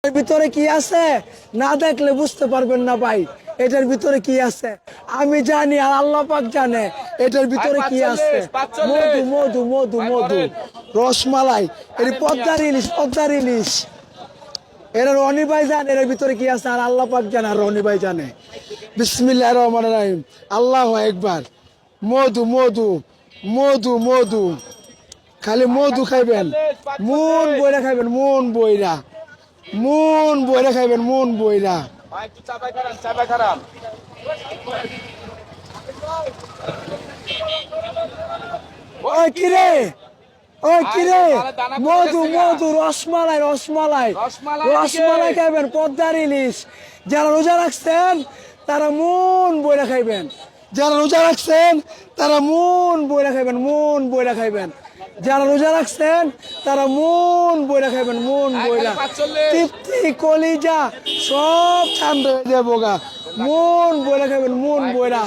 এর ভিতরে কি আছে না দেখলে বুঝতে পারবেন না ভাই। এটার ভিতরে কি আছে আমি জানি, আর আল্লাহ পাক জানে এটার ভিতরে কি আছে। মধু মধু মধু মধু, রসমালাই, এর পদ্মার ইলিশ, পদ্মার ইলিশ। এরা রনি ভাই জানে এর ভিতরে কি আছে, আর আল্লাহ পাক জানে, আর রনি ভাই জানে। বিসমিল্লাহির রহমানির রহিম, আল্লাহু আকবার। মধু মধু মধু মধু, খালি মধু খাইবেন, মন বইরা খাইবেন, মন বইরা, মন বইরা খাইবেন, মন বইরা। ওই কিরে, ওই কিরে, মধু মধু, রসমালাই, রসমালাই, রসমালাই খাইবেন, পদ্মার ইলিশ। যারা রোজা রাখছেন তারা মন বইরা খাইবেন, যারা রোজা রাখছেন তারা মন বইরা খাইবেন, মন বইরা খাইবেন। যারা রোজা রাখছেন তারা মন বইরা খাইবেন, মন বইরা। তৃপ্তি কলিজা সব ঠান্ডা হয়ে যাবো গা, মন বইরা খাইবেন, মন বইরা।